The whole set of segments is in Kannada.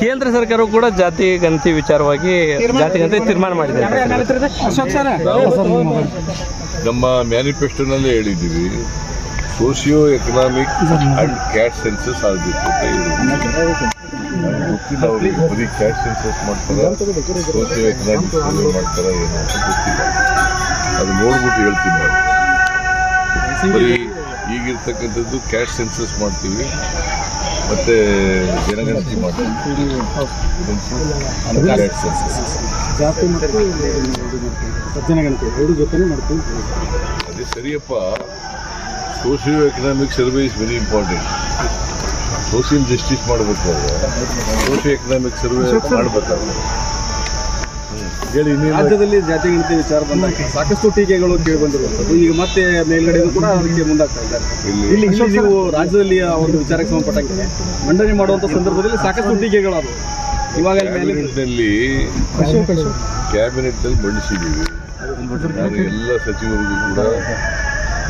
ಕೇಂದ್ರ ಸರ್ಕಾರವು ಕೂಡ ಜಾತಿ ಗಣತಿ ವಿಚಾರವಾಗಿ ಜಾತಿ ಗಣತಿ ತೀರ್ಮಾನ ಮಾಡಿದೆ. ನಮ್ಮ ಮ್ಯಾನಿಫೆಸ್ಟೋನಲ್ಲೇ ಹೇಳಿದ್ದೀವಿ, socio economic and caste census ಆಗಬೇಕು ಅಂತ ಹೇಳಿದ್ವಿ. ಗೊತ್ತಿಲ್ಲ ಅವ್ರಿಗೆ ಬರೀ ಕ್ಯಾಸ್ಟ್ ಸೆನ್ಸಸ್ ಮಾಡ್ತಾರ, ಸೋಷಿಯೋ ಎಕನಾಮಿಕ್ ಸರ್ವೆ ಮಾಡ್ತಾರ ಏನೋ ಅಂತ ಗೊತ್ತಿಲ್ಲ. ಅದು ನೋಡ್ಬಿಟ್ಟು ಹೇಳ್ತೀನಿ ನಾವು. ಬರೀ ಈಗಿರ್ತಕ್ಕಂಥದ್ದು ಕ್ಯಾಸ್ಟ್ ಸೆನ್ಸಸ್ ಮಾಡ್ತೀವಿ, ಮತ್ತೆ ಜನಗಣತಿ ಮಾಡ್ತೀವಿ. ಅದೇ ಸರಿಯಪ್ಪ. Socio economic survey is very important. Social justice ಮಾಡಬೇಕಾದ್ರೆ ಸೋಷಿಯೋ ಎಕನಾಮಿಕ್ ಸರ್ವೆ ಮಾಡಬೇಕಾದ್ರೆ ರಾಜ್ಯದಲ್ಲಿ ಜಾತಿ ಗಣತಿ ವಿಚಾರ ಬಂದಾಗ ಸಾಕಷ್ಟು ಟೀಕೆಗಳು ಕೇಳಿ ಬಂದಿರುವಂಥದ್ದು. ಈಗ ಮತ್ತೆ ಮೇಲ್ಗಡೆಯೂ ಕೂಡ ಅದಕ್ಕೆ ಮುಂದಾಗ್ತಾ ಇದ್ದಾರೆ. ಇಲ್ಲಿ ನೀವು ರಾಜ್ಯದಲ್ಲಿ ಆ ಒಂದು ವಿಚಾರಕ್ಕೆ ಸಂಬಂಧಪಟ್ಟಂಗೆ ಮಂಡನೆ ಮಾಡುವಂಥ ಸಂದರ್ಭದಲ್ಲಿ ಸಾಕಷ್ಟು ಟೀಕೆಗಳಾದವು. ಇವಾಗ ಕ್ಯಾಬಿನೆಟ್ನಲ್ಲಿ ಮಂಡಿಸಿದ್ದೀವಿ. ನಾನು ಎಲ್ಲ ಸಚಿವರಿಗೂ ಕೂಡ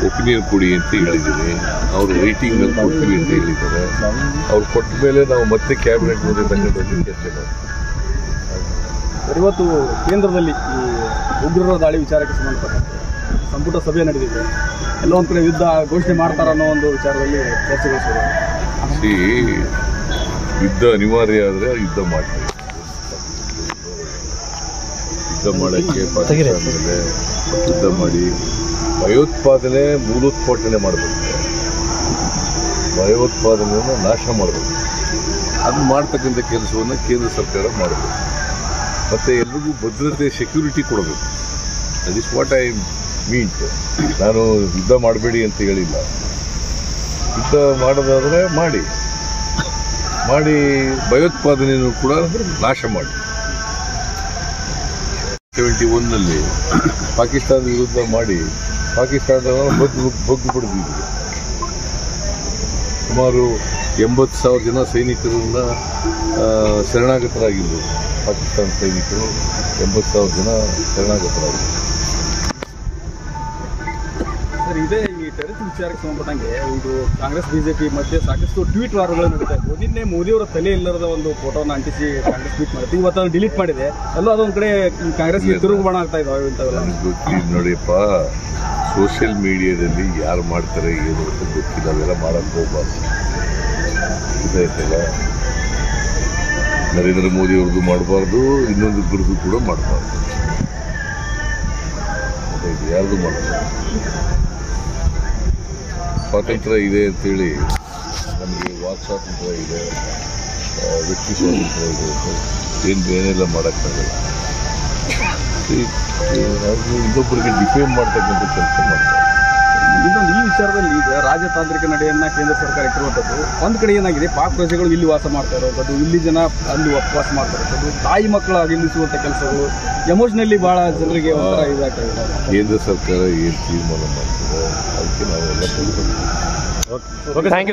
ಒಪಿನಿಯನ್ ಕೊಡಿ ಅಂತ ಹೇಳಿದ್ದೀನಿ. ಅವರು ರೈಟಿಂಗ್ನಲ್ಲಿ ಕೊಡ್ತೀವಿ ಅಂತ ಹೇಳಿದ್ದಾರೆ. ಅವ್ರು ಕೊಟ್ಟ ಮೇಲೆ ನಾವು ಮತ್ತೆ ಕ್ಯಾಬಿನೆಟ್ ಮುಂದೆ ತಗೊಂಡು ಚರ್ಚೆ ಮಾಡ್ತೀವಿ. ಇವತ್ತು ಕೇಂದ್ರದಲ್ಲಿ ಈ ಉಗ್ರರ ದಾಳಿ ವಿಚಾರಕ್ಕೆ ಸಂಬಂಧಪಟ್ಟಂತೆ ಸಂಪುಟ ಸಭೆ ನಡೆದಿದೆ. ಎಲ್ಲೋ ಒಂದು ಕಡೆ ಯುದ್ಧ ಘೋಷಣೆ ಮಾಡ್ತಾರ ಅನ್ನೋ ಒಂದು ವಿಚಾರದಲ್ಲಿ ಚರ್ಚೆಗಳು ಶುರು. ಯುದ್ಧ ಅನಿವಾರ್ಯ ಆದರೆ ಯುದ್ಧ ಮಾಡ್ತೀವಿ. ಯುದ್ಧ ಮಾಡೋಕ್ಕೆ ಪಾಕಿಸ್ತಾನ ಮೇಲೆ ಯುದ್ಧ ಮಾಡಿ ಭಯೋತ್ಪಾದನೆ ಮೂಲೋತ್ಪಾದನೆ ಮಾಡಬೇಕು, ಭಯೋತ್ಪಾದನೆಯನ್ನು ನಾಶ ಮಾಡಬೇಕು. ಅದು ಮಾಡ್ತಕ್ಕಂಥ ಕೆಲಸವನ್ನು ಕೇಂದ್ರ ಸರ್ಕಾರ ಮಾಡಬೇಕು. ಮತ್ತು ಎಲ್ರಿಗೂ ಭದ್ರತೆ, ಸೆಕ್ಯೂರಿಟಿ ಕೊಡಬೇಕು. That is what I mean. ನಾನು ಯುದ್ಧ ಮಾಡಬೇಡಿ ಅಂತ ಹೇಳಿಲ್ಲ. ಯುದ್ಧ ಮಾಡೋದಾದರೆ ಮಾಡಿ ಭಯೋತ್ಪಾದನೆಯನ್ನು ಕೂಡ ನಾಶ ಮಾಡಿ. 71ನಲ್ಲಿ ಪಾಕಿಸ್ತಾನದ ವಿರುದ್ಧ ಮಾಡಿ ಪಾಕಿಸ್ತಾನದವರು ಬಗ್ಗು ಪಡೆದಿದ್ರು. ಸುಮಾರು 80,000 ಜನ ಸೈನಿಕರನ್ನ ಶರಣಾಗತರಾಗಿದ್ದರು. ಪಾಕಿಸ್ತಾನ ಸೈನಿಕರು 80,000 ಜನ ಶರಣಾಗತರಾಗಿದ್ದರು. ಸರ್, ಇದೇ ಈ ಟೆರರಿಸ್ಟ್ ವಿಚಾರಕ್ಕೆ ಸಂಬಂಧಪಟ್ಟಂಗೆ ಇದು ಕಾಂಗ್ರೆಸ್ ಬಿಜೆಪಿ ಮಧ್ಯೆ ಸಾಕಷ್ಟು ಟ್ವೀಟ್ ವಾರಗಳು ನಡೀತಾ ಇತ್ತು. ನಿನ್ನೆ ಮೋದಿಯವರ ತಲೆ ಇಲ್ಲದ ಒಂದು ಫೋಟೋನ ಅಂಟಿಸಿ ಕಾಂಗ್ರೆಸ್ ಟ್ವೀಟ್ ಮಾಡಿದೆ. ಇವತ್ತು ಅದನ್ನು ಡಿಲೀಟ್ ಮಾಡಿದೆ. ಎಲ್ಲೋ ಅದೊಂದು ಕಡೆ ಕಾಂಗ್ರೆಸ್ಗೆ ತಿರುಗುಬಾಣ ಆಗ್ತಾ ಇದ್ದಾವೆ ಇಂಥವೆಲ್ಲ. ನೋಡಿಯಪ್ಪ, ಸೋಷಿಯಲ್ ಮೀಡಿಯಾದಲ್ಲಿ ಯಾರು ಮಾಡ್ತಾರೆ ಏನು ಅಂತ ಗೊತ್ತಿಲ್ಲ. ಅವೆಲ್ಲ ಮಾಡಕ್ಕೆ ಹೋಗ್ಬಾರ್ದು. ಗೊತ್ತಾಯ್ತಲ್ಲ, ನರೇಂದ್ರ ಮೋದಿ ಅವ್ರದ್ದು ಮಾಡಬಾರ್ದು, ಇನ್ನೊಂದಿಬ್ಬರದ್ದು ಕೂಡ ಮಾಡಬಾರ್ದು. ಯಾರ್ದು ಮಾಡಬಾರ್ದು. ಸ್ವಾತಂತ್ರ್ಯ ಇದೆ ಅಂತೇಳಿ ನಮಗೆ ವಾಕ್ ಸ್ವಾತಂತ್ರ್ಯ ಇದೆ, ವ್ಯಕ್ತಿ ಸ್ವಾತಂತ್ರ್ಯ ಇದೆ ಅಂತ ಏನು ಬೇರೆಲ್ಲ ಮಾಡೋಕ್ಕಾಗಲ್ಲ. ಇನ್ನೊಬ್ಬರಿಗೆ ಡಿಫೇಮ್ ಮಾಡ್ತಕ್ಕಂಥ ಕೆಲಸ ಮಾಡ್ತಾರೆ. ಇನ್ನೊಂದು ಈ ವಿಚಾರದಲ್ಲಿ ಈಗ ರಾಜತಾಂತ್ರಿಕ ನಡೆಯನ್ನ ಕೇಂದ್ರ ಸರ್ಕಾರ ಇಟ್ಟಿರುವಂಥದ್ದು. ಒಂದು ಕಡೆ ಏನಾಗಿದೆ, ಪಾಕ್ ಪ್ರಜೆಗಳು ಇಲ್ಲಿ ವಾಸ ಮಾಡ್ತಾ ಇರುವಂಥದ್ದು, ಇಲ್ಲಿ ಜನ ಅಲ್ಲಿ ವಾಸ ಮಾಡ್ತಾ ಇರುವಂಥದ್ದು, ತಾಯಿ ಮಕ್ಕಳು ಅಗಲಿಸುವಂಥ ಕೆಲಸಗಳು ಎಮೋಷನಲಿ ಭಾಳ ಜನರಿಗೆ ಒಂಥರ ಇದಾಗ್ತಾ ಇದೆ. ಕೇಂದ್ರ ಸರ್ಕಾರ ಏನು ತೀರ್ಮಾನ ಮಾಡ್ತದೆ ಅದಕ್ಕೆ ನಾವೆಲ್ಲ ಥ್ಯಾಂಕ್ ಯು.